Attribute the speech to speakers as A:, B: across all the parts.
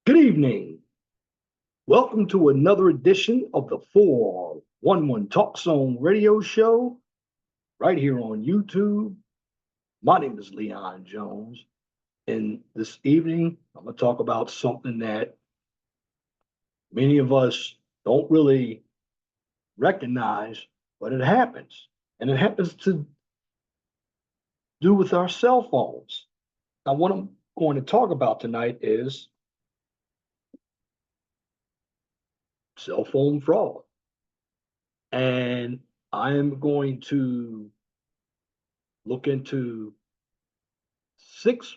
A: Good evening. Welcome to another edition of the 411 Talk Zone radio show right here on YouTube. My name is Leon Jones, and this evening I'm going to talk about something that many of us don't really recognize, but it happens. And it happens to do with our cell phones. Now, what I'm going to talk about tonight is cell phone fraud. And I am going to look into 6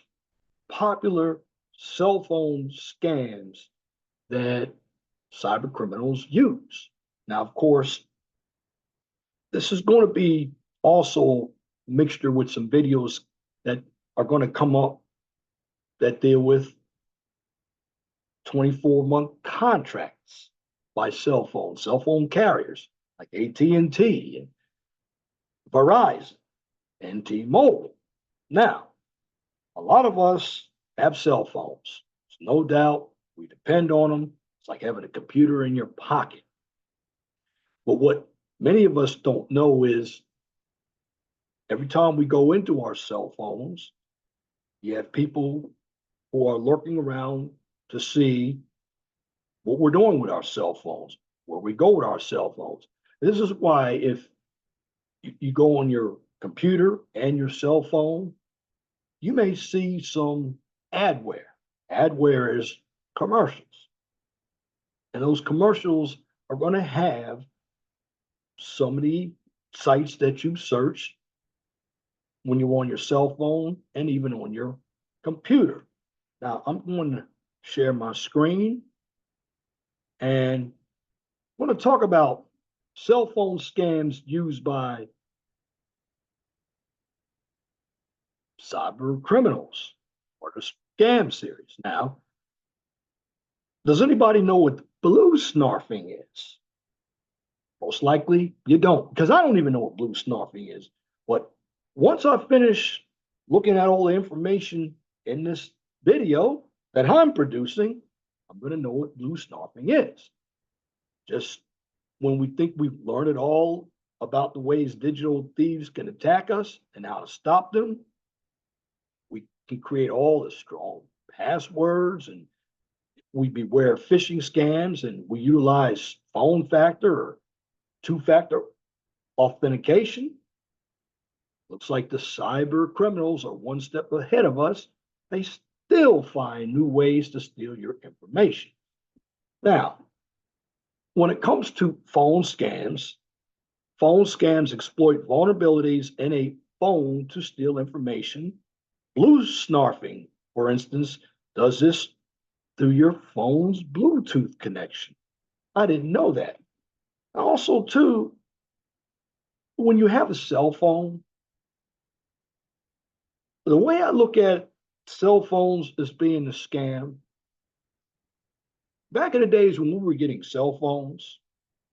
A: popular cell phone scams that cyber criminals use. Now, of course, this is going to be also mixture with some videos that are going to come up that deal with 24-month contracts by cell phone carriers like AT&T and Verizon and T-Mobile. Now, a lot of us have cell phones. There's no doubt we depend on them. It's like having a computer in your pocket. But what many of us don't know is every time we go into our cell phones, you have people who are lurking around to see what we're doing with our cell phones, where we go with our cell phones. This is why if you go on your computer and your cell phone, you may see some adware. Adware is commercials. And those commercials are going to have some of the sites that you search when you're on your cell phone and even on your computer. Now, I'm going to share my screen and I'm going to talk about cell phone scams used by cyber criminals or the scam series. Now, does anybody know what Bluesnarfing is? Most likely you don't, because I don't even know what Bluesnarfing is. But once I finish looking at all the information in this video that I'm producing, I'm going to know what Bluesnarfing is. Just when we think we've learned it all about the ways digital thieves can attack us and how to stop them, we can create all the strong passwords and we beware of phishing scams and we utilize phone factor or two-factor authentication. Looks like the cyber criminals are one step ahead of us. They still find new ways to steal your information. Now, when it comes to phone scams exploit vulnerabilities in a phone to steal information. Bluesnarfing, for instance, does this through your phone's Bluetooth connection. I didn't know that. Also, too, when you have a cell phone, the way I look at cell phones as being a scam, back in the days when we were getting cell phones,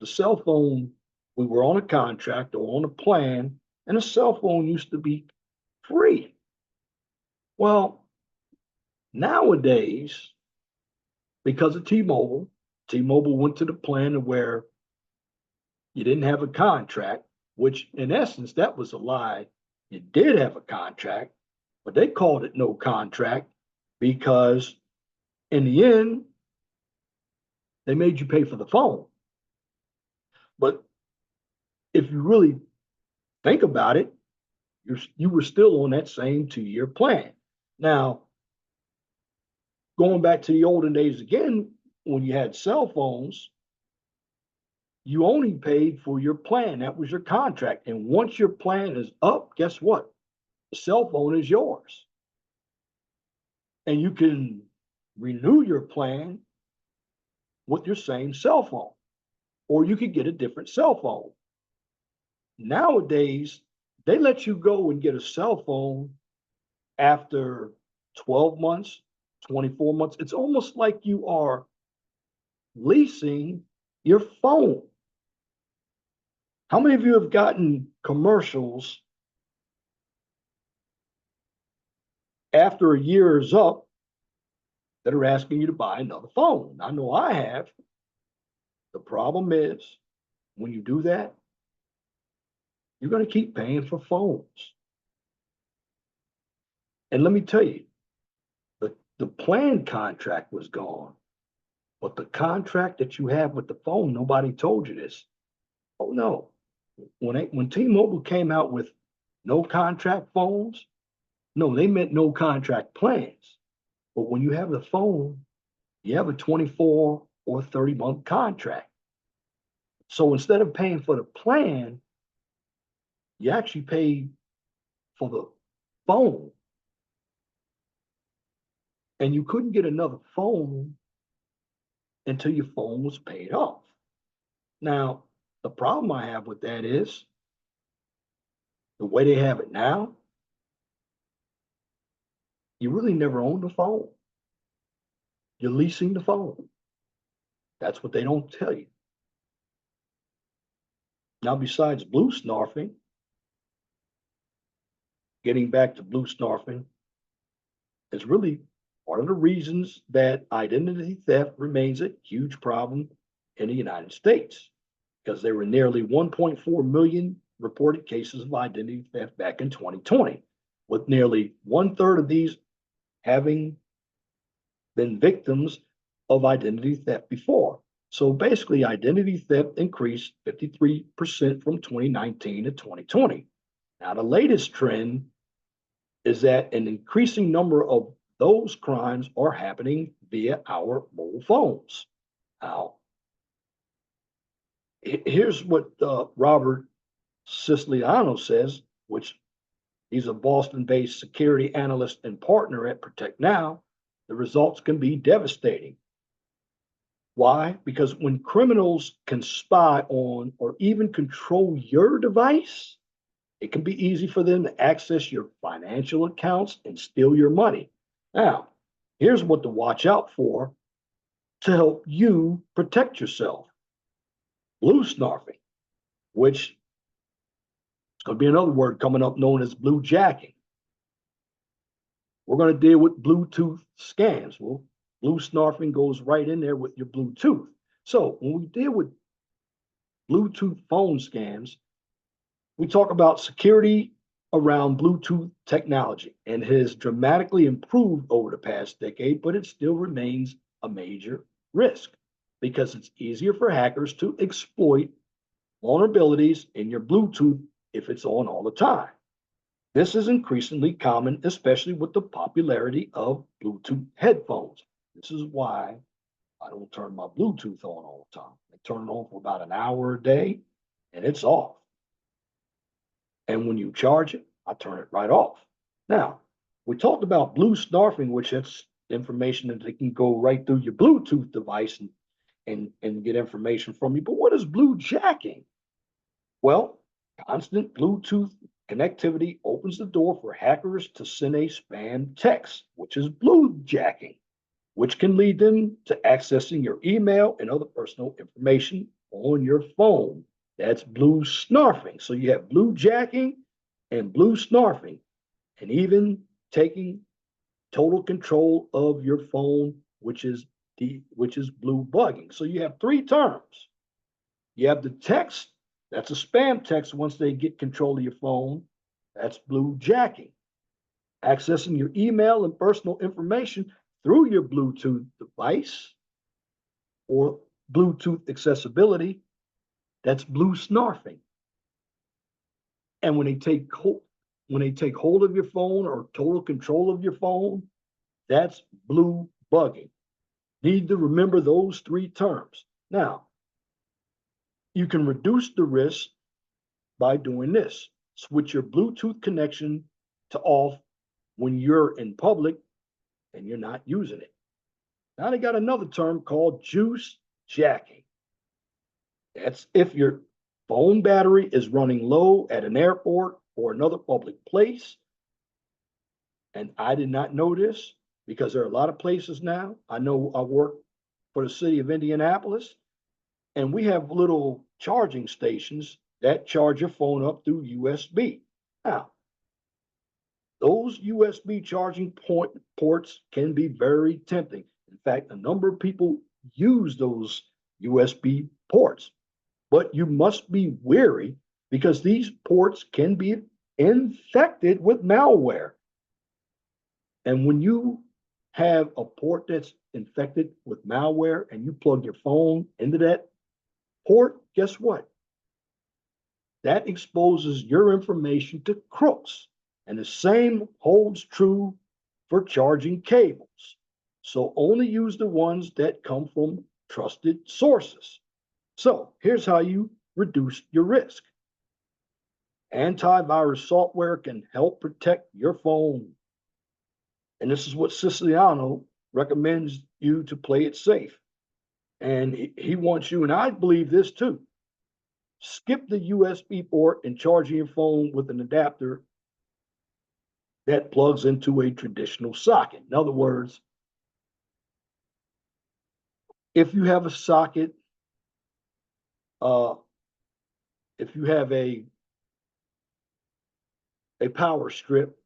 A: the cell phone, we were on a contract or on a plan, and a cell phone used to be free. Well, nowadays, because of T-Mobile, T-Mobile went to the plan where you didn't have a contract, which in essence, that was a lie. You did have a contract, but they called it no contract because in the end, they made you pay for the phone. But if you really think about it, you were still on that same 2-year plan. Now, going back to the olden days again, when you had cell phones, you only paid for your plan. That was your contract. And once your plan is up, guess what? The cell phone is yours. And you can renew your plan with your same cell phone, or you could get a different cell phone. Nowadays, they let you go and get a cell phone after 12 months, 24 months. It's almost like you are leasing your phone. How many of you have gotten commercials after a year is up that are asking you to buy another phone. I know I have. The problem is when you do that, you're going to keep paying for phones. And let me tell you, the plan contract was gone, but the contract that you have with the phone, nobody told you this. Oh no. When T-Mobile came out with no contract phones, no, they meant no contract plans. But when you have the phone, you have a 24 or 30-month contract. So instead of paying for the plan, you actually pay for the phone. And you couldn't get another phone until your phone was paid off. Now, the problem I have with that is the way they have it now, you really never own the phone. You're leasing the phone. That's what they don't tell you. Now, besides Bluesnarfing, getting back to Bluesnarfing, is really one of the reasons that identity theft remains a huge problem in the United States, because there were nearly 1.4 million reported cases of identity theft back in 2020, with nearly 1/3 of these having been victims of identity theft before. So basically, identity theft increased 53% from 2019 to 2020. Now, the latest trend is that an increasing number of those crimes are happening via our mobile phones. Now, here's what Robert Siciliano says, which he's a Boston-based security analyst and partner at Protect Now. The results can be devastating. Why? Because when criminals can spy on or even control your device, it can be easy for them to access your financial accounts and steal your money. Now, here's what to watch out for to help you protect yourself. Bluesnarfing, which is going to be another word coming up known as bluejacking. We're going to deal with Bluetooth scams. Well, Bluesnarfing goes right in there with your Bluetooth. So when we deal with Bluetooth phone scams, we talk about security around Bluetooth technology, and it has dramatically improved over the past decade, but it still remains a major risk because it's easier for hackers to exploit vulnerabilities in your Bluetooth if it's on all the time. This is increasingly common, especially with the popularity of Bluetooth headphones. This is why I don't turn my Bluetooth on all the time. I turn it on for about an hour a day and it's off. And when you charge it, I turn it right off. Now, we talked about Bluesnarfing, which is information that they can go right through your Bluetooth device and get information from you. But what is bluejacking? Well, constant Bluetooth connectivity opens the door for hackers to send a spam text, which is bluejacking, which can lead them to accessing your email and other personal information on your phone. That's bluesnarfing. So you have bluejacking and bluesnarfing, and even taking total control of your phone, which is blue bugging. So you have three terms. You have the text, that's a spam text once they get control of your phone. That's bluejacking. Accessing your email and personal information through your Bluetooth device or Bluetooth accessibility, that's bluesnarfing. And when they take hold of your phone or total control of your phone, that's blue bugging. Need to remember those three terms. Now, you can reduce the risk by doing this. Switch your Bluetooth connection to off when you're in public and you're not using it. Now they got another term called juice jacking. That's if your phone battery is running low at an airport or another public place. And I did not know this because there are a lot of places now. I know I work for the city of Indianapolis, and we have little charging stations that charge your phone up through USB. Now, those USB charging ports can be very tempting. fact, a number of people use those USB ports, but you must be wary because these ports can be infected with malware. And when you have a port that's infected with malware and you plug your phone into that port, guess what? That exposes your information to crooks. And the same holds true for charging cables. So only use the ones that come from trusted sources. So here's how you reduce your risk. Antivirus software can help protect your phone. And this is what Siciliano recommends you to play it safe. And he wants you, and I believe this too, skip the USB port and charging your phone with an adapter that plugs into a traditional socket. In other words, if you have a socket, uh, if you have a power strip,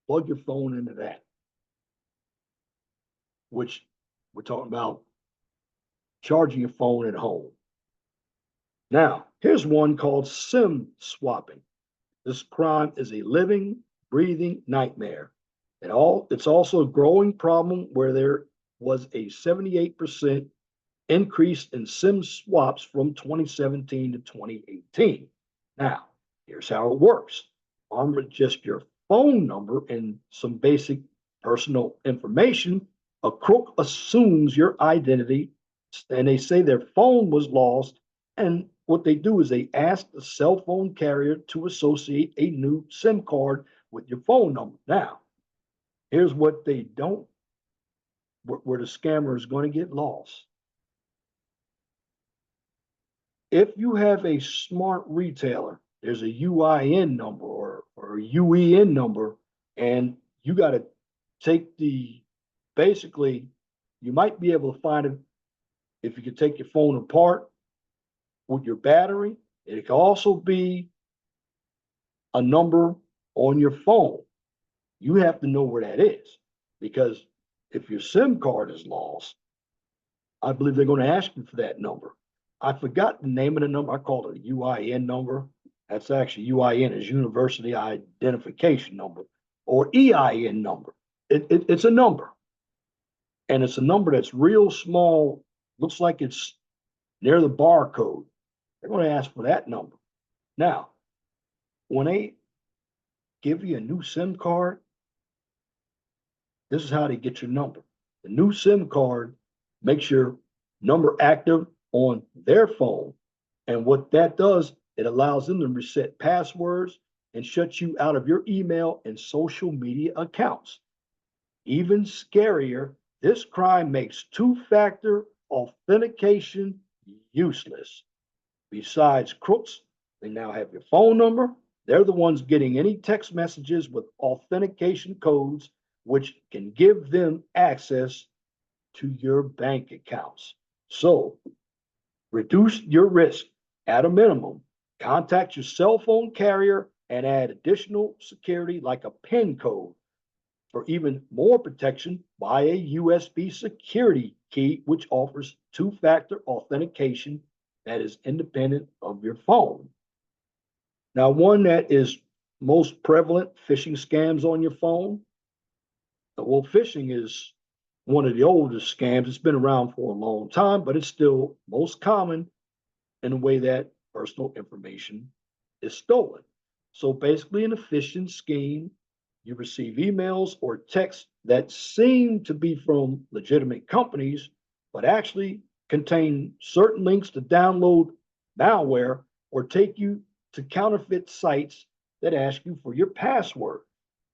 A: plug your phone into that, which we're talking about charging your phone at home. Now, here's one called SIM swapping. This crime is a living, breathing nightmare. It's also a growing problem where there was a 78% increase in SIM swaps from 2017 to 2018. Now, here's how it works. Armed with just your phone number and some basic personal information, a crook assumes your identity and they say their phone was lost. And what they do is they ask the cell phone carrier to associate a new SIM card with your phone number. Now, here's what they don't, where the scammer is going to get lost. If you have a smart retailer, there's a UIN number or a UEN number, and you got to take basically, you might be able to find it if you could take your phone apart with your battery. It can also be a number on your phone. You have to know where that is because if your SIM card is lost, I believe they're going to ask you for that number. I forgot the name of the number. I called it a UIN number. That's actually UIN is University Identification Number or EIN number. It's a number. And it's a number that's real small, looks like it's near the barcode. They're going to ask for that number. Now, when they give you a new SIM card, this is how they get your number. The new SIM card makes your number active on their phone. And what that does, it allows them to reset passwords and shut you out of your email and social media accounts. Even scarier, this crime makes two-factor authentication useless. Besides crooks, they now have your phone number. They're the ones getting any text messages with authentication codes, which can give them access to your bank accounts. So reduce your risk at a minimum. Contact your cell phone carrier and add additional security like a PIN code. For even more protection, buy a USB security key, which offers two-factor authentication that is independent of your phone. Now, one that is most prevalent, phishing scams on your phone. Well, phishing is one of the oldest scams. It's been around for a long time, but it's still most common in a way that personal information is stolen. So basically, in a phishing scheme, you receive emails or texts that seem to be from legitimate companies, but actually contain certain links to download malware or take you to counterfeit sites that ask you for your password.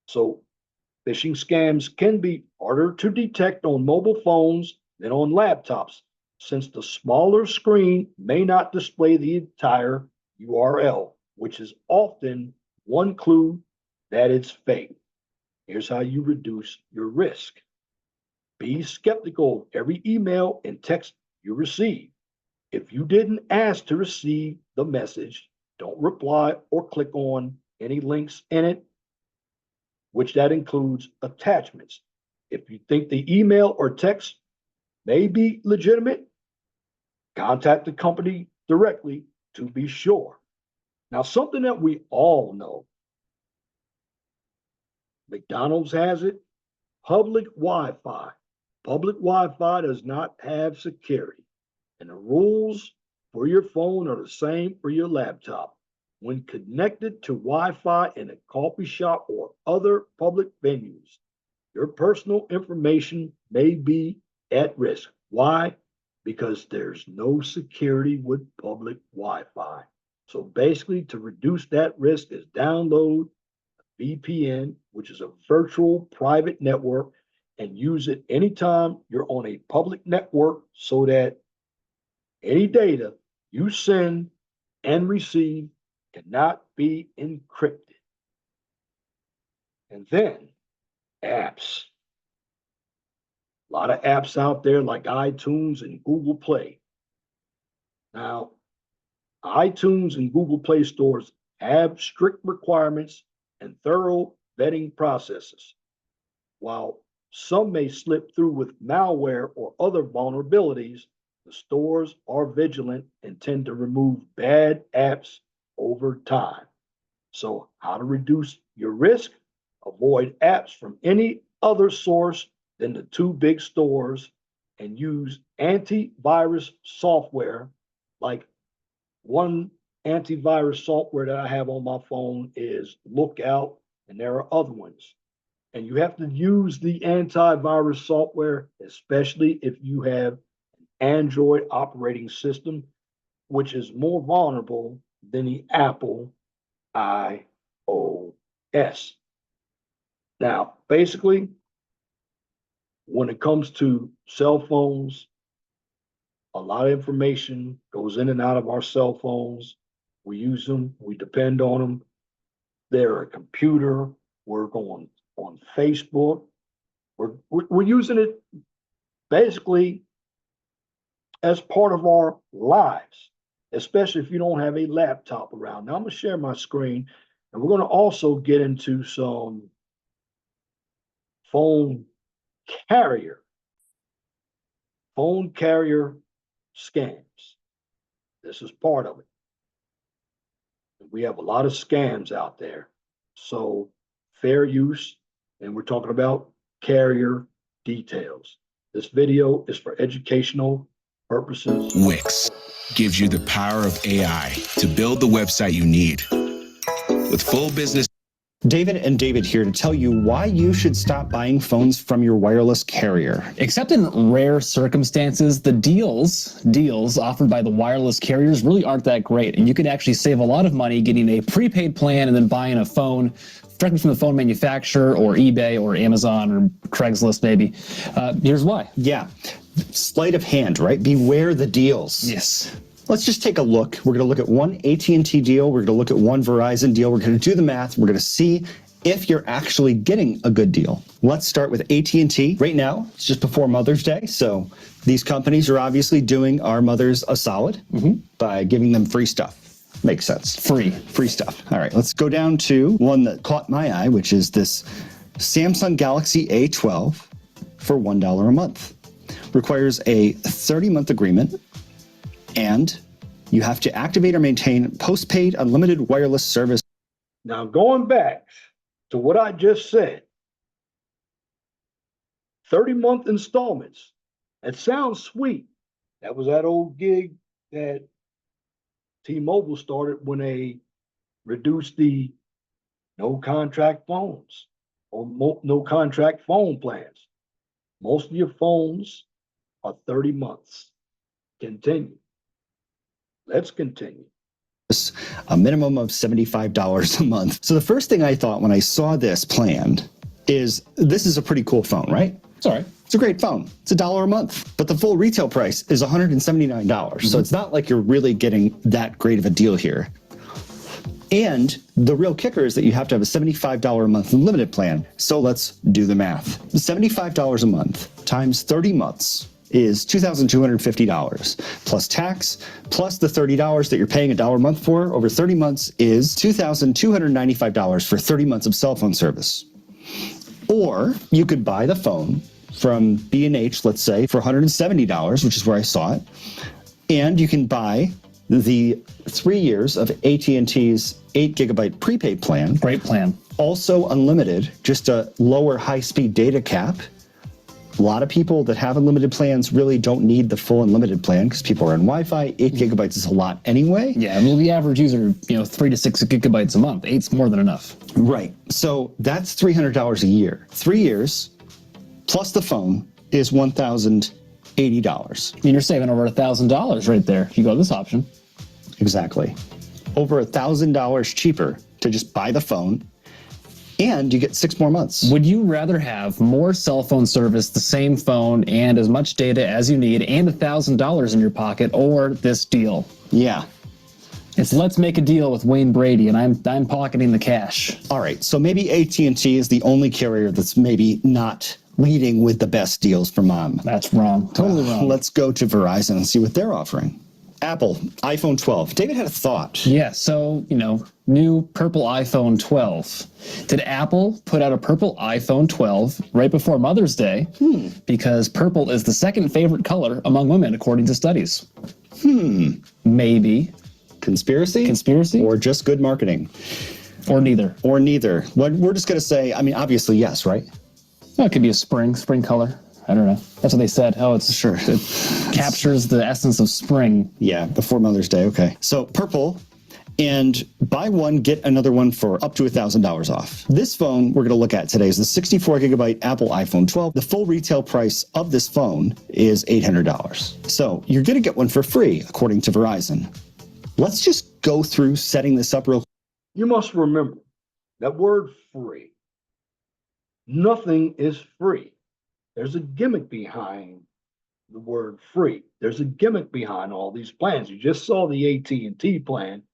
A: So phishing scams can be harder to detect on mobile phones than on laptops, since the smaller screen may not display the entire URL, which is often one clue that it's fake. Here's how you reduce your risk. Be skeptical of every email and text you receive. If you didn't ask to receive the message, don't reply or click on any links in it, which that includes attachments. If you think the email or text may be legitimate, contact the company directly to be sure. Now, something that we all know, McDonald's has it, public Wi-Fi. Public Wi-Fi does not have security, and the rules for your phone are the same for your laptop. When connected to Wi-Fi in a coffee shop or other public venues, your personal information may be at risk. Why? Because there's no security with public Wi-Fi. So basically, to reduce that risk is download VPN, which is a virtual private network, and use it anytime you're on a public network so that any data you send and receive cannot be encrypted. And then apps. A lot of apps out there like iTunes and Google Play. Now, iTunes and Google Play stores have strict requirements and thorough vetting processes. While some may slip through with malware or other vulnerabilities, the stores are vigilant and tend to remove bad apps over time. So, how to reduce your risk? Avoid apps from any other source than the two big stores and use antivirus software. Like one antivirus software that I have on my phone is Lookout, and there are other ones. And you have to use the antivirus software, especially if you have an Android operating system, which is more vulnerable than the Apple iOS. Now, basically, when it comes to cell phones, a lot of information goes in and out of our cell phones. We use them, we depend on them. They're a computer. We're going on Facebook. We're using it basically as part of our lives, especially if you don't have a laptop around. Now I'm going to share my screen, and we're going to also get into some phone carrier scams. This is part of it. We have a lot of scams out there. So fair use, and we're talking about carrier details. This video is for educational purposes.
B: Wix gives you the power of AI to build the website you need. With full business.
C: David and David here to tell you why you should stop buying phones from your wireless carrier.
D: Except in rare circumstances, the deals offered by the wireless carriers really aren't that great. And you could actually save a lot of money getting a prepaid plan and then buying a phone directly from the phone manufacturer or eBay or Amazon or Craigslist maybe. Here's why.
C: Yeah, sleight of hand, right? Beware the deals.
D: Yes.
C: Let's just take a look. We're going to look at one AT&T deal. We're going to look at one Verizon deal. We're going to do the math. We're going to see if you're actually getting a good deal. Let's start with AT&T. Right now, it's just before Mother's Day, so these companies are obviously doing our mothers a solid by giving them free stuff. Makes sense. Free stuff. All right, let's go down to one that caught my eye, which is this Samsung Galaxy A12 for $1 a month. Requires a 30-month agreement, and you have to activate or maintain postpaid unlimited wireless service.
A: Now, going back to what I just said, 30-month installments. That sounds sweet. That was that old gig that T-Mobile started when they reduced the no contract phones or no contract phone plans. Most of your phones are 30 months. Continue. Let's continue.
C: A minimum of $75 a month. So the first thing I thought when I saw this planned is this is a pretty cool phone, right?
D: It's all right.
C: It's a great phone. It's $1 a month, but the full retail price is $179. So it's not like you're really getting that great of a deal here. And the real kicker is that you have to have a $75 a month unlimited plan. So let's do the math. $75 a month times 30 months is $2,250 plus tax, plus the $30 that you're paying $1 a month for over 30 months is $2,295 for 30 months of cell phone service. Or you could buy the phone from B&H, let's say, for $170, which is where I saw it. And you can buy the 3 years of AT&T's 8 gigabyte prepaid plan.
D: Great plan.
C: Also unlimited, just a lower high-speed data cap. A lot of people that have unlimited plans really don't need the full unlimited plan because people are on Wi-Fi. 8 gigabytes is a lot anyway.
D: Yeah, well, the average user, 3 to 6 gigabytes a month. 8's more than enough.
C: Right. So that's $300 a year. 3 years plus the phone is $1,080.
D: I mean, you're saving over $1,000 right there if you go this option.
C: Exactly. Over $1,000 cheaper to just buy the phone, and you get 6 more months.
D: Would you rather have more cell phone service, the same phone, and as much data as you need, and $1,000 in your pocket, or this deal?
C: Yeah.
D: It's let's make a deal with Wayne Brady, and I'm pocketing the cash.
C: All right. So maybe AT&T is the only carrier that's maybe not leading with the best deals for mom.
D: That's wrong. Totally wrong.
C: Let's go to Verizon and see what they're offering. Apple, iPhone 12. David had a thought.
D: Yeah, so, new purple iPhone 12. Did Apple put out a purple iPhone 12 right before Mother's Day? Because purple is the second favorite color among women, according to studies. Maybe.
C: Conspiracy?
D: Conspiracy?
C: Or just good marketing?
D: Or neither.
C: Or neither. We're just going to say, obviously, yes, right?
D: Well, it could be a spring color. I don't know. That's what they said. Oh, it's
C: sure.
D: It captures the essence of spring.
C: Yeah, before Mother's Day. Okay. So purple, and buy one, get another one for up to $1,000 off. This phone we're going to look at today is the 64 gigabyte Apple iPhone 12. The full retail price of this phone is $800. So you're going to get one for free, according to Verizon. Let's just go through setting this up real quick.
A: You must remember that word free. Nothing is free. There's a gimmick behind the word free. There's a gimmick behind all these plans. You just saw the AT&T plan.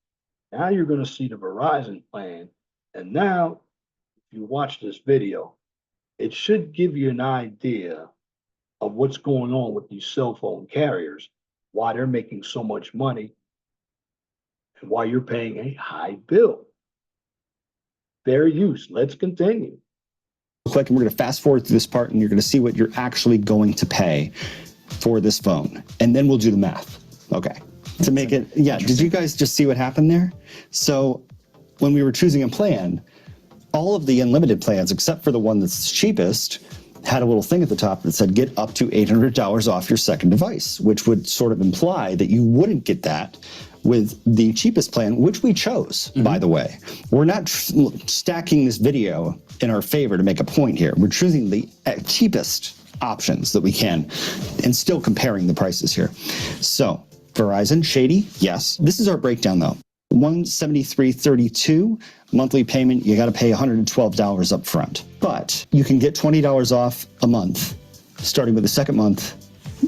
A: Now you're going to see the Verizon plan. And now, if you watch this video, it should give you an idea of what's going on with these cell phone carriers, why they're making so much money, and why you're paying a high bill. Fair use. Let's continue.
C: Quick, and we're going to fast forward through this part, and you're going to see what you're actually going to pay for this phone. And then we'll do the math. Okay. To make it, yeah, did you guys just see what happened there? So when we were choosing a plan, all of the unlimited plans, except for the one that's cheapest, had a little thing at the top that said get up to $800 off your second device, which would sort of imply that you wouldn't get that with the cheapest plan, which we chose, by the way. We're not stacking this video in our favor to make a point here. We're choosing the cheapest options that we can and still comparing the prices here. So Verizon, shady, yes. This is our breakdown though. $173.32 monthly payment. You got to pay $112 up front, but you can get $20 off a month, starting with the second month.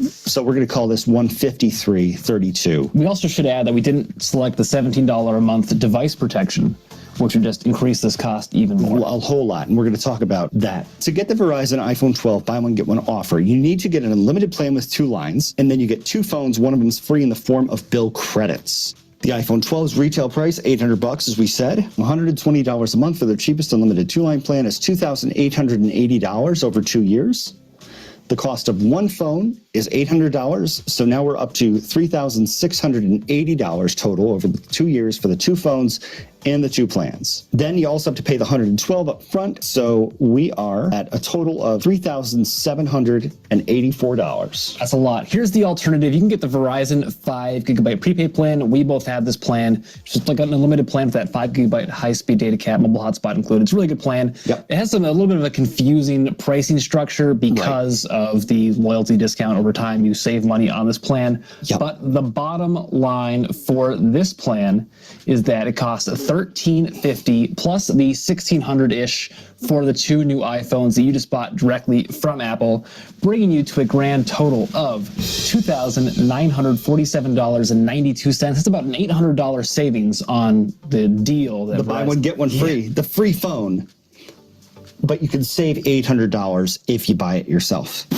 C: So we're going to call this $153.32.
D: We also should add that we didn't select the $17 a month device protection, which would just increase this cost even more.
C: A whole lot, and we're going to talk about that. To get the Verizon iPhone 12 buy one, get one offer, you need to get an unlimited plan with 2 lines, and then you get 2 phones. One of them is free in the form of bill credits. The iPhone 12's retail price, $800, as we said. $120 a month for their cheapest unlimited 2-line plan is $2,880 over 2 years. The cost of one phone is $800, so now we're up to $3,680 total over the 2 years for the 2 phones and the 2 plans. Then you also have to pay the $112 up front, so we are at a total of $3,784.
D: That's a lot. Here's the alternative. You can get the Verizon 5 gigabyte prepaid plan. We both have this plan. Just like an unlimited plan with that 5 gigabyte high-speed data cap, mobile hotspot included. It's a really good plan.
C: Yep.
D: It has a little bit of a confusing pricing structure because of the loyalty discount. Over time, you save money on this plan.
C: Yep.
D: But the bottom line for this plan is that it costs $1,350 plus the $1,600-ish for the 2 new iPhones that you just bought directly from Apple, bringing you to a grand total of $2,947.92. That's about an $800 savings on the deal. That
C: The buy one, get one free. The free phone. But you can save $800 if you buy it yourself.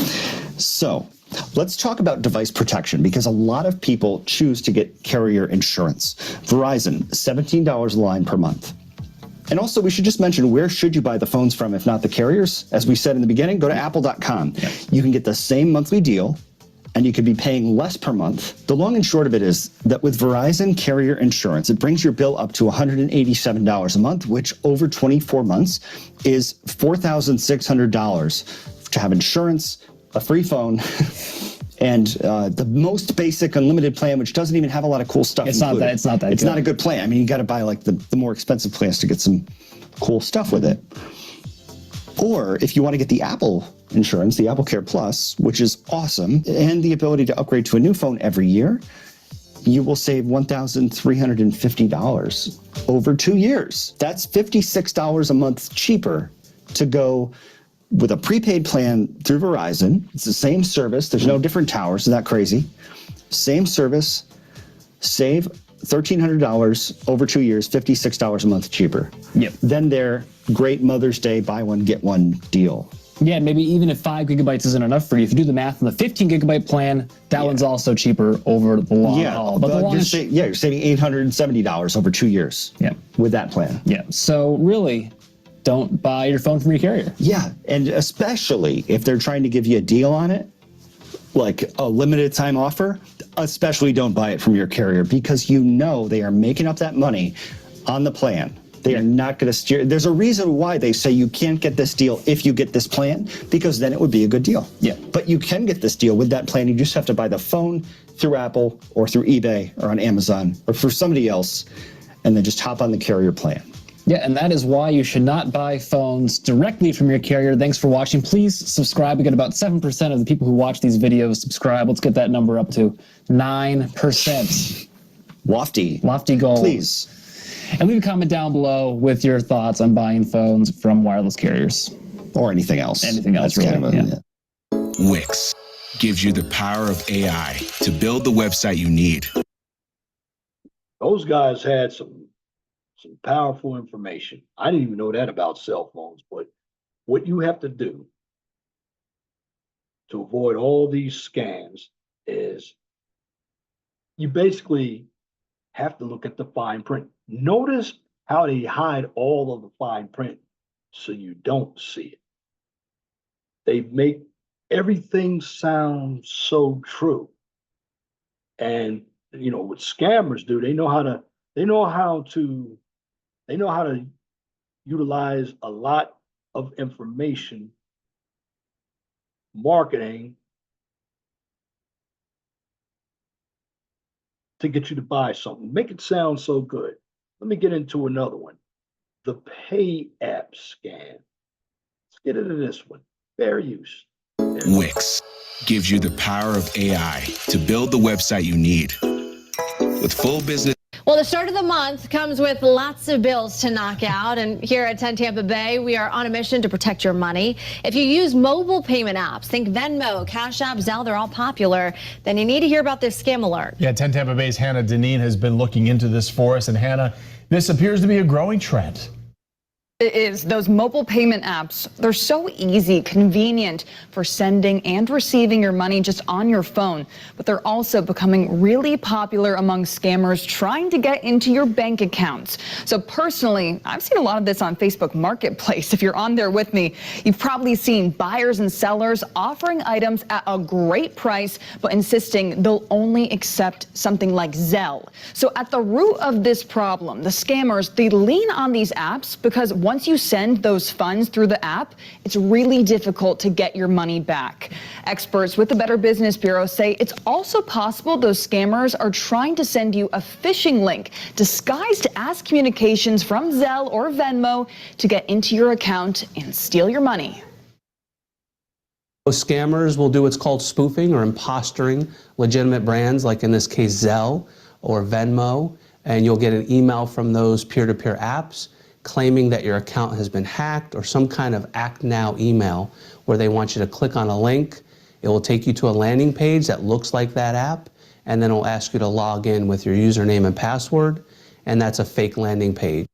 C: So let's talk about device protection, because a lot of people choose to get carrier insurance. Verizon, $17 a line per month. And also, we should just mention, where should you buy the phones from if not the carriers? As we said in the beginning, go to apple.com. You can get the same monthly deal, and you could be paying less per month. The long and short of it is that with Verizon Carrier Insurance, it brings your bill up to $187 a month, which over 24 months is $4,600 to have insurance, a free phone, and the most basic unlimited plan, which doesn't even have a lot of cool stuff included.
D: It's not that
C: It's
D: good.
C: not a good plan. I mean, you got to buy like the more expensive plans to get some cool stuff with it. Or if you want to get the Apple insurance, the Apple Care Plus, which is awesome, and the ability to upgrade to a new phone every year, you will save $1,350 over 2 years. That's $56 a month cheaper to go with a prepaid plan through Verizon. It's the same service. There's no different towers. Isn't that crazy? Same service, save $1,300 over 2 years, $56 a month cheaper.
D: Yep.
C: Then their great Mother's Day buy one, get one deal.
D: Yeah, maybe even if 5 gigabytes isn't enough for you, if you do the math on the 15 gigabyte plan, that one's also cheaper over the long haul. But
C: you're saving $870 over 2 years. With that plan.
D: Yeah, so really, don't buy your phone from your carrier.
C: Yeah, and especially if they're trying to give you a deal on it, like a limited time offer, especially don't buy it from your carrier, because you know they are making up that money on the plan. They are not going to steer. There's a reason why they say you can't get this deal if you get this plan, because then it would be a good deal.
D: Yeah.
C: But you can get this deal with that plan. You just have to buy the phone through Apple or through eBay or on Amazon or for somebody else, and then just hop on the carrier plan.
D: Yeah, and that is why you should not buy phones directly from your carrier. Thanks for watching. Please subscribe. We got about 7% of the people who watch these videos subscribe. Let's get that number up to 9%.
C: Lofty
D: goal.
C: Please.
D: And leave a comment down below with your thoughts on buying phones from wireless carriers.
C: Or anything else.
D: Anything else,
C: That's
D: really.
C: kind of
B: Wix gives you the power of AI to build the website you need.
A: Those guys had some powerful information. I didn't even know that about cell phones, but what you have to do to avoid all these scams is you basically have to look at the fine print. Notice how they hide all of the fine print so you don't see it. They make everything sound so true. And you know what scammers do, they know how to utilize a lot of information, marketing, to get you to buy something. Make it sound so good. Let me get into another one. The pay app scam. Let's get into this one. Fair use.
B: Wix gives you the power of AI to build the website you need. With full business.
E: Well, the start of the month comes with lots of bills to knock out, and here at 10 Tampa Bay, we are on a mission to protect your money. If you use mobile payment apps, think Venmo, Cash App, Zelle, they're all popular, then you need to hear about this scam alert.
F: Yeah, 10 Tampa Bay's Hannah Deneen has been looking into this for us, and Hannah, this appears to be a growing trend.
G: It is. Those mobile payment apps, they're so easy, convenient for sending and receiving your money just on your phone. But they're also becoming really popular among scammers trying to get into your bank accounts. So personally, I've seen a lot of this on Facebook Marketplace. If you're on there with me, you've probably seen buyers and sellers offering items at a great price, but insisting they'll only accept something like Zelle. So at the root of this problem, the scammers, they lean on these apps because once you send those funds through the app, it's really difficult to get your money back. Experts with the Better Business Bureau say it's also possible those scammers are trying to send you a phishing link disguised as communications from Zelle or Venmo to get into your account and steal your money.
H: Most scammers will do what's called spoofing or impostoring legitimate brands, like in this case Zelle or Venmo, and you'll get an email from those peer-to-peer apps claiming that your account has been hacked, or some kind of act now email where they want you to click on a link. It will take you to a landing page that looks like that app, and then it'll ask you to log in with your username and password, and that's a fake landing page.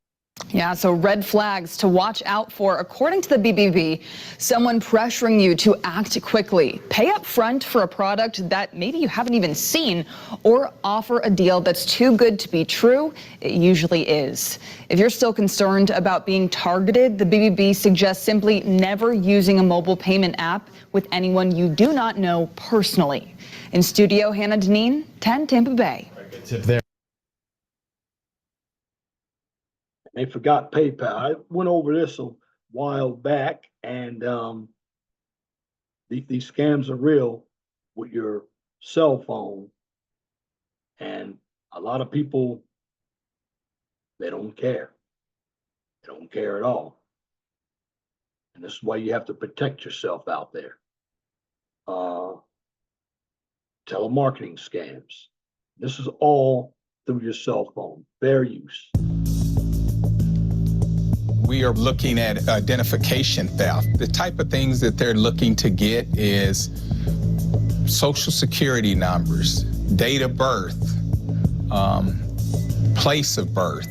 G: Yeah, so red flags to watch out for. According to the BBB, someone pressuring you to act quickly, pay up front for a product that maybe you haven't even seen, or offer a deal that's too good to be true. It usually is. If you're still concerned about being targeted, the BBB suggests simply never using a mobile payment app with anyone you do not know personally. In studio, Hannah Deneen, 10 Tampa Bay.
F: Good tip there.
A: They forgot PayPal. I went over this a while back, and these scams are real with your cell phone. And a lot of people, they don't care. They don't care at all. And this is why you have to protect yourself out there. Telemarketing scams. This is all through your cell phone. Fair use.
I: We are looking at identification theft. The type of things that they're looking to get is social security numbers, date of birth, place of birth.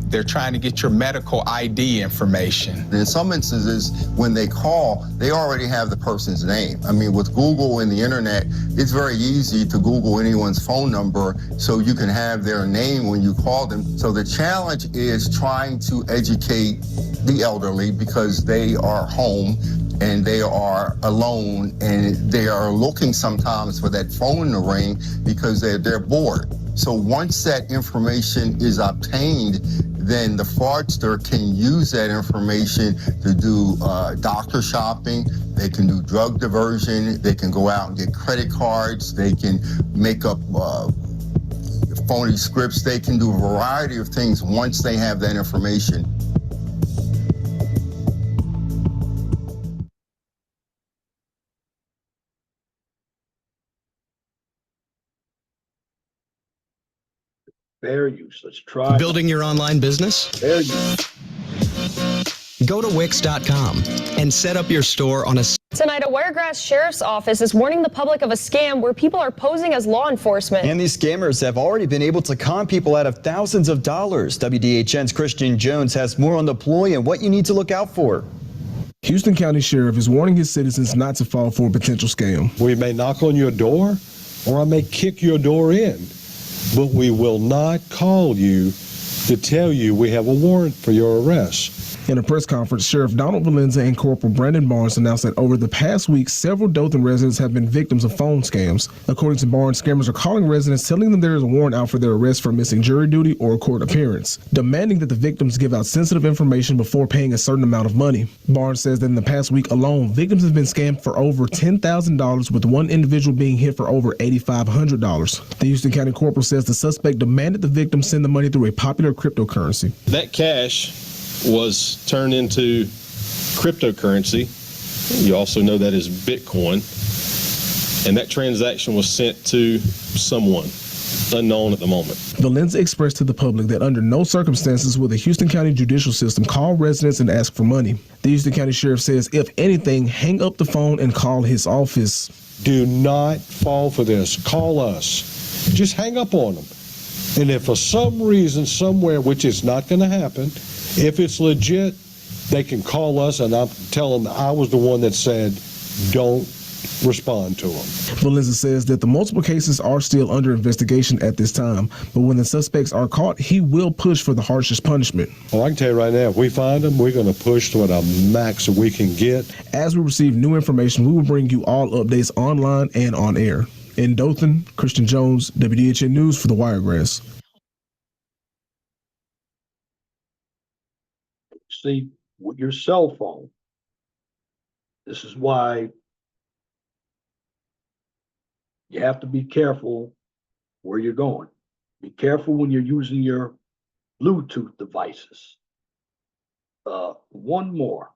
I: They're trying to get your medical ID information.
J: In some instances, when they call, they already have the person's name. I mean, with Google and the internet, it's very easy to Google anyone's phone number so you can have their name when you call them. So the challenge is trying to educate the elderly because they are home and they are alone and they are looking sometimes for that phone to ring because they're bored. So once that information is obtained, then the fraudster can use that information to do doctor shopping, they can do drug diversion, they can go out and get credit cards, they can make up phony scripts, they can do a variety of things once they have that information.
A: Fair use. Let's try.
K: Building your online business?
A: Fair use.
K: Go to Wix.com and set up your store on a...
L: Tonight, a Wiregrass Sheriff's Office is warning the public of a scam where people are posing as law enforcement.
M: And these scammers have already been able to con people out of thousands of dollars. WDHN's Christian Jones has more on the ploy and what you need to look out for.
N: Houston County Sheriff is warning his citizens not to fall for a potential scam.
O: We may knock on your door, or I may kick your door in, but we will not call you to tell you we have a warrant for your arrest.
N: In a press conference, Sheriff Donald Valenza and Corporal Brandon Barnes announced that over the past week, several Dothan residents have been victims of phone scams. According to Barnes, scammers are calling residents, telling them there is a warrant out for their arrest for missing jury duty or a court appearance, demanding that the victims give out sensitive information before paying a certain amount of money. Barnes says that in the past week alone, victims have been scammed for over $10,000, with one individual being hit for over $8,500. The Houston County Corporal says the suspect demanded the victim send the money through a popular cryptocurrency.
O: That cash was turned into cryptocurrency. You also know that is Bitcoin. And that transaction was sent to someone unknown at the moment.
N: Valenza expressed to the public that under no circumstances will the Houston County judicial system call residents and ask for money. The Houston County Sheriff says, if anything, hang up the phone and call his office.
O: Do not fall for this. Call us. Just hang up on them. And if for some reason, somewhere, which is not going to happen, if it's legit, they can call us and I'll tell them I was the one that said, don't respond to them.
N: Valenza says that the multiple cases are still under investigation at this time, but when the suspects are caught, he will push for the harshest punishment.
O: Well, I can tell you right now, if we find them, we're going to push to the max that we can get.
N: As we receive new information, we will bring you all updates online and on air. In Dothan, Christian Jones, WDHN News for the Wiregrass.
A: See, with your cell phone, this is why you have to be careful where you're going. Be careful when you're using your Bluetooth devices. One more.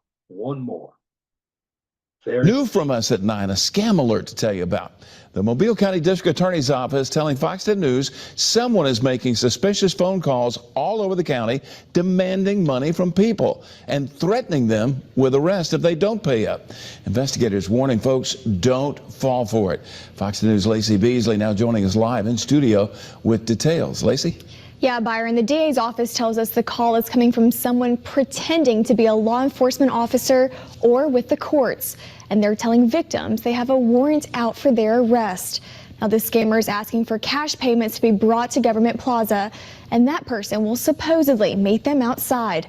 P: New from us at 9, a scam alert to tell you about. The Mobile County District Attorney's Office telling Fox 10 News someone is making suspicious phone calls all over the county demanding money from people and threatening them with arrest if they don't pay up. Investigators warning folks don't fall for it. Fox 10 News' Lacey Beasley now joining us live in studio with details. Lacey?
Q: Yeah, Byron, the DA's office tells us the call is coming from someone pretending to be a law enforcement officer or with the courts. And they're telling victims they have a warrant out for their arrest. Now, the scammer is asking for cash payments to be brought to Government Plaza, and that person will supposedly meet them outside.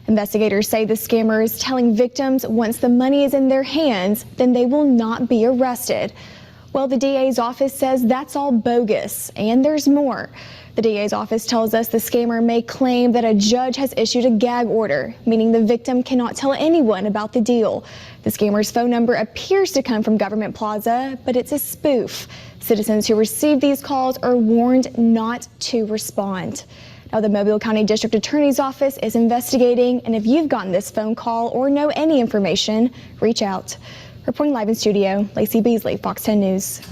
Q: Investigators say the scammer is telling victims once the money is in their hands, then they will not be arrested. Well, the DA's office says that's all bogus, and there's more. The DA's office tells us the scammer may claim that a judge has issued a gag order, meaning the victim cannot tell anyone about the deal. The scammer's phone number appears to come from Government Plaza, but it's a spoof. Citizens who receive these calls are warned not to respond. Now, the Mobile County District Attorney's Office is investigating, and if you've gotten this phone call or know any information, reach out. Reporting live in studio, Lacey Beasley, Fox 10 News.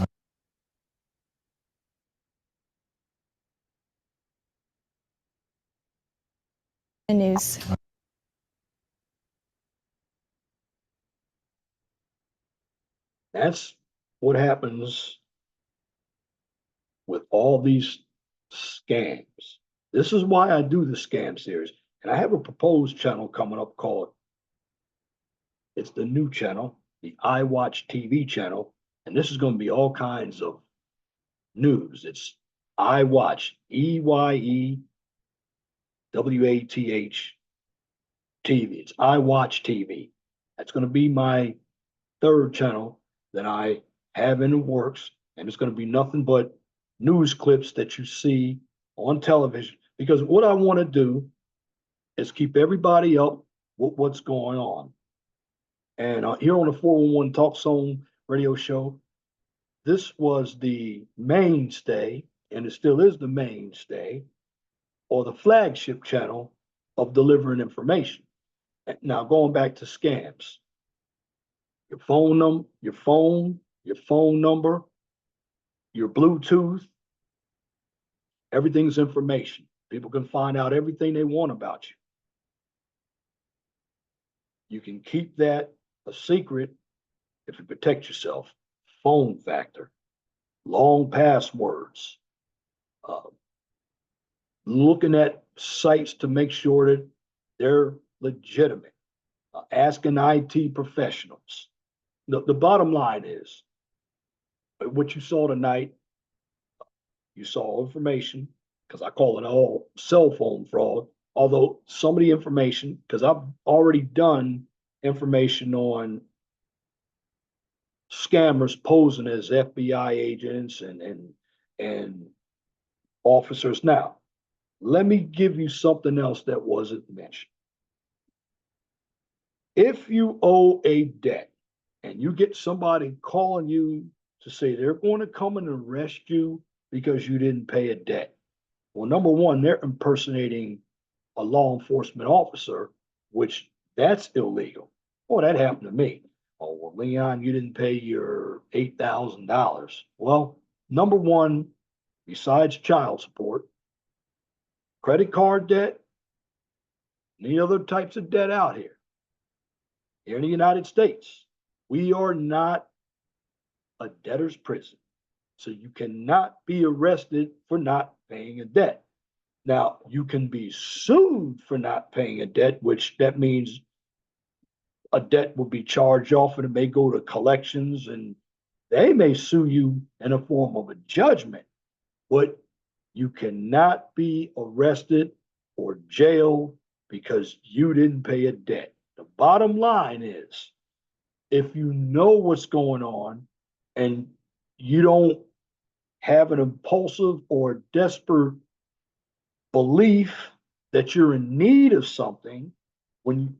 Q: News.
A: That's what happens with all these scams. This is why I do the scam series. And I have a proposed channel coming up called, it's the new channel, the I Watch TV channel. And this is going to be all kinds of news. It's I Watch, EYEWATH TV. It's I Watch TV. That's going to be my third channel that I have in the works. And it's going to be nothing but news clips that you see on television. Because what I want to do is keep everybody up with what's going on. And here on the 411 Talk Zone radio show, this was the mainstay, and it still is the mainstay, or the flagship channel of delivering information. Now, going back to scams, your phone number, your phone number, your Bluetooth, everything's information. People can find out everything they want about you. You can keep that a secret if you protect yourself. Phone factor, long passwords, looking at sites to make sure that they're legitimate, asking IT professionals. The bottom line is, what you saw tonight, you saw information, because I call it all cell phone fraud, although some of the information, because I've already done information on scammers posing as FBI agents and officers. Now, let me give you something else that wasn't mentioned. If you owe a debt and you get somebody calling you to say they're going to come and arrest you because you didn't pay a debt, well, number one, they're impersonating a law enforcement officer, which that's illegal. Oh, that happened to me. Oh, well, Leon, you didn't pay your $8,000. Well, number one, besides child support, credit card debt, any other types of debt out here. Here in the United States, we are not a debtor's prison. So you cannot be arrested for not paying a debt. Now, you can be sued for not paying a debt, which that means a debt will be charged off and it may go to collections and they may sue you in a form of a judgment, but you cannot be arrested or jailed because you didn't pay a debt. The bottom line is, if you know what's going on and you don't have an impulsive or desperate belief that you're in need of something, when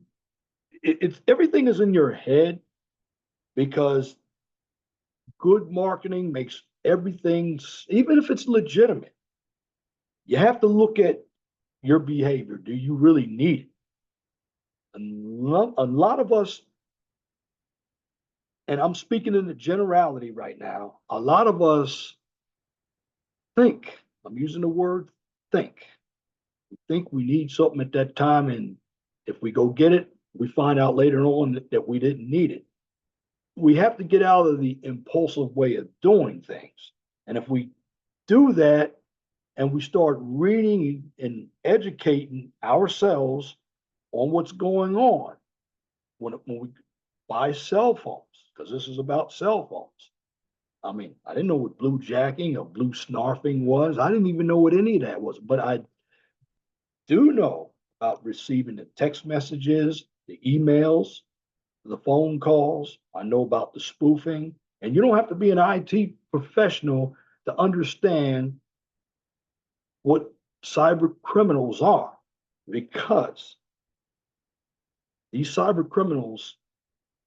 A: it's everything is in your head, because good marketing makes everything, even if it's legitimate, you have to look at your behavior. Do you really need it? A lot of us, and I'm speaking in the generality right now, a lot of us think, I'm using the word think. We think we need something at that time, and if we go get it, we find out later on that we didn't need it. We have to get out of the impulsive way of doing things. And if we do that, and we start reading and educating ourselves on what's going on when we buy cell phones, because this is about cell phones. I mean, I didn't know what bluejacking or Bluesnarfing was. I didn't even know what any of that was, but I do know about receiving the text messages, the emails, the phone calls. I know about the spoofing, and you don't have to be an IT professional to understand what cyber criminals are, because these cyber criminals,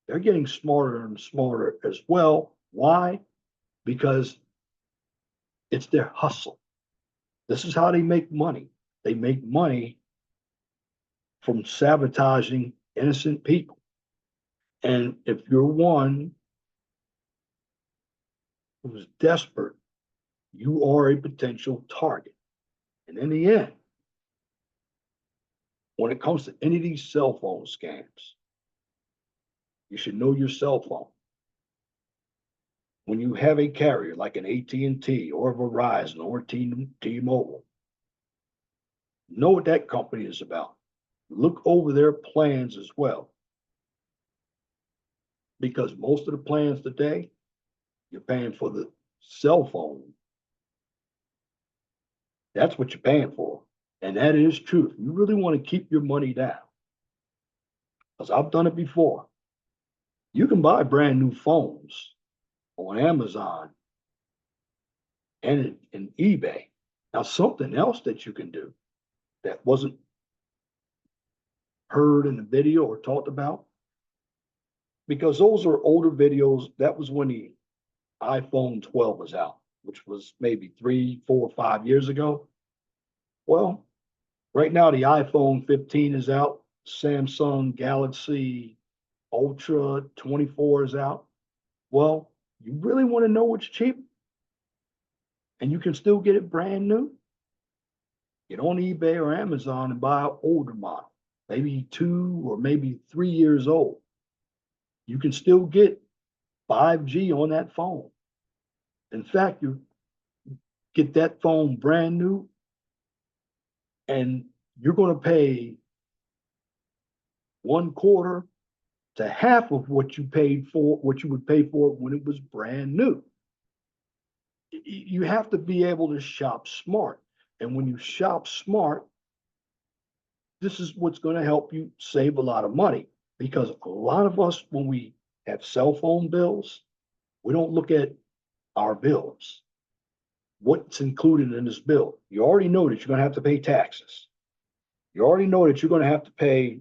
A: they're getting smarter and smarter as well. Why? Because it's their hustle. This is how they make money. They make money from sabotaging innocent people. And if you're one who's desperate, you are a potential target. And in the end, when it comes to any of these cell phone scams, you should know your cell phone. When you have a carrier like an AT&T or Verizon or T-Mobile, know what that company is about. Look over their plans as well. Because most of the plans today, you're paying for the cell phone. That's what you're paying for. And that is true. If you really want to keep your money down, because I've done it before, you can buy brand new phones on Amazon and in eBay. Now, something else that you can do that wasn't heard in the video or talked about, because those are older videos. That was when the iPhone 12 was out, which was maybe 3, 4, 5 years ago. Well, right now the iPhone 15 is out. Samsung Galaxy Ultra 24 is out. Well, you really want to know what's cheap and you can still get it brand new? Get on eBay or Amazon and buy an older model, maybe 2 or maybe 3 years old. You can still get 5G on that phone. In fact, you get that phone brand new and you're going to pay 1/4 to half of what you paid for, what you would pay for it when it was brand new. You have to be able to shop smart. And when you shop smart, this is what's going to help you save a lot of money. Because a lot of us, when we have cell phone bills, we don't look at our bills. What's included in this bill? You already know that you're going to have to pay taxes. You already know that you're going to have to pay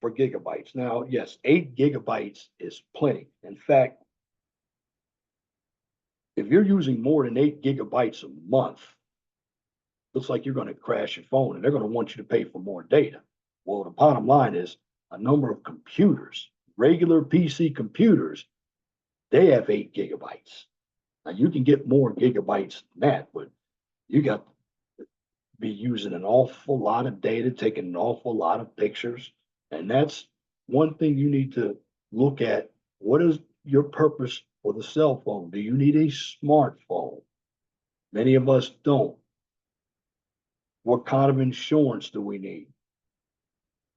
A: for gigabytes. Now, yes, 8 gigabytes is plenty. In fact, if you're using more than 8 gigabytes a month, looks like you're going to crash your phone and they're going to want you to pay for more data. Well, the bottom line is a number of computers, regular PC computers, they have 8 gigabytes. Now, you can get more gigabytes than that, but you got to be using an awful lot of data, taking an awful lot of pictures. And that's one thing you need to look at. What is your purpose for the cell phone? Do you need a smartphone? Many of us don't. What kind of insurance do we need?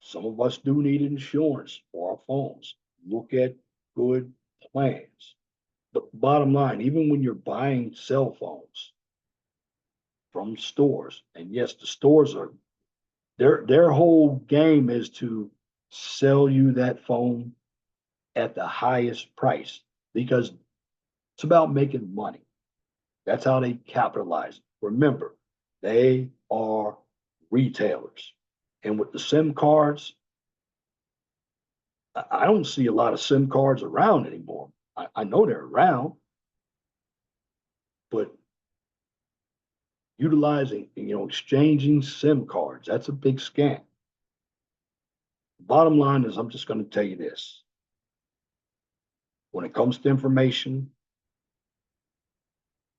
A: Some of us do need insurance for our phones. Look at good plans. But bottom line, even when you're buying cell phones from stores, and yes, the stores are, their whole game is to sell you that phone at the highest price because it's about making money. That's how they capitalize. Remember, they are retailers. And with the SIM cards, I don't see a lot of SIM cards around anymore. I know they're around, but utilizing, exchanging SIM cards, that's a big scam. Bottom line is, I'm just going to tell you this. When it comes to information,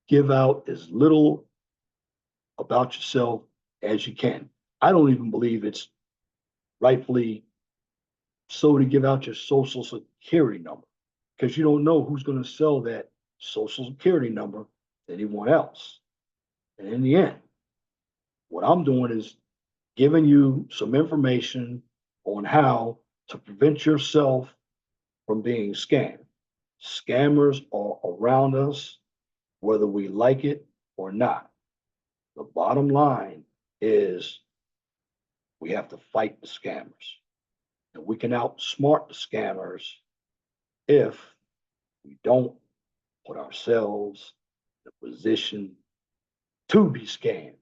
A: give out as little about yourself as you can. I don't even believe it's rightfully so to give out your social security number because you don't know who's going to sell that social security number to anyone else. And in the end, what I'm doing is giving you some information on how to prevent yourself from being scammed. Scammers are around us, whether we like it or not. The bottom line is we have to fight the scammers. And we can outsmart the scammers if we don't put ourselves in a position to be scammed.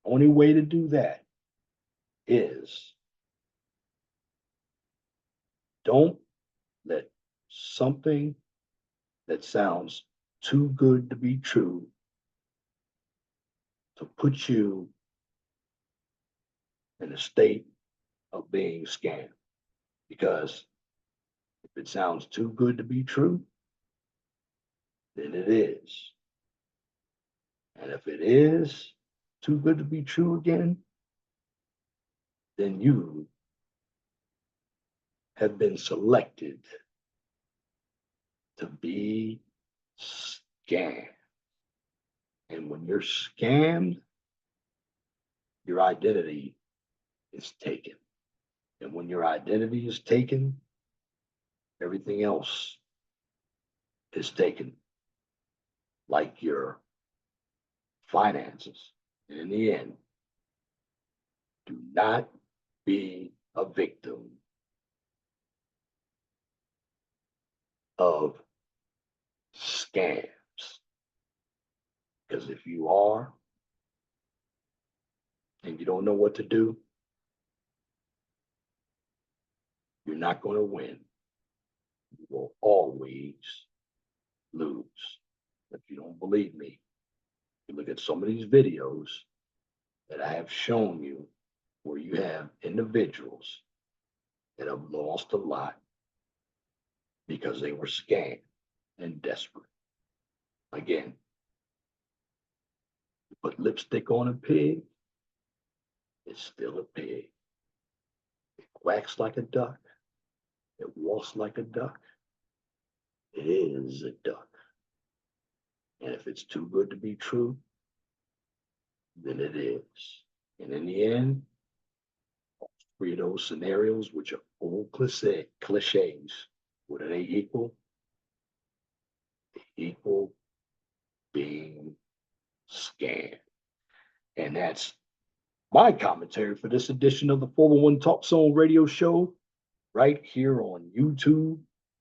A: Only way to do that is don't let something that sounds too good to be true to put you in a state of being scammed. Because if it sounds too good to be true, then it is. And if it is too good to be true again, then you have been selected to be scammed. And when you're scammed, your identity is taken. And when your identity is taken, everything else is taken, like your finances. And in the end, do not be a victim of scams. Because if you are, and you don't know what to do, you're not going to win. You will always lose. If you don't believe me, you look at some of these videos that I have shown you where you have individuals that have lost a lot because they were scammed and desperate. Again, you put lipstick on a pig, it's still a pig. It quacks like a duck. It walks like a duck. It is a duck. And if it's too good to be true, then it is. And in the end, all three of those scenarios, which are old cliches, what do they equal? They equal being scammed. And that's my commentary for this edition of the 411 Talk Zone radio show right here on YouTube.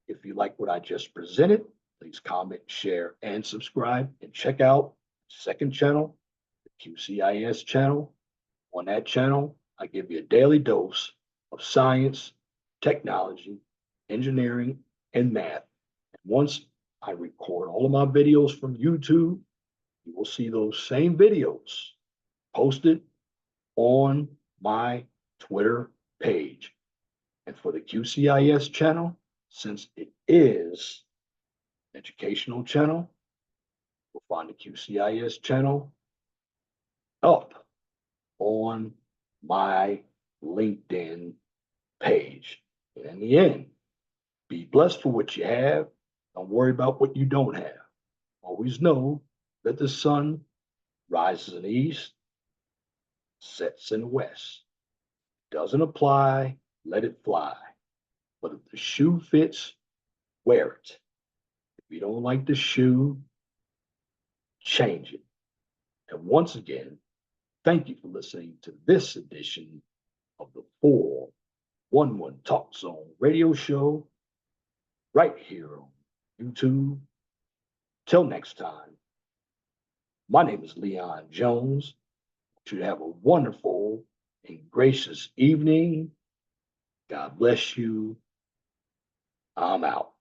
A: If you like what I just presented, please comment, share, and subscribe. And check out the second channel, the QCIS channel. On that channel, I give you a daily dose of science, technology, engineering, and math. And once I record all of my videos from YouTube, you will see those same videos posted on my Twitter page. And for the QCIS channel, since it is an educational channel, you'll find the QCIS channel up on my LinkedIn page. And in the end, be blessed for what you have. Don't worry about what you don't have. Always know that the sun rises in the east, sets in the west. Doesn't apply, let it fly. But if the shoe fits, wear it. If you don't like the shoe, change it. And once again, thank you for listening to this edition of the 411 Talk Zone radio show right here on YouTube. Till next time, my name is Leon Jones. You have a wonderful and gracious evening. God bless you. I'm out.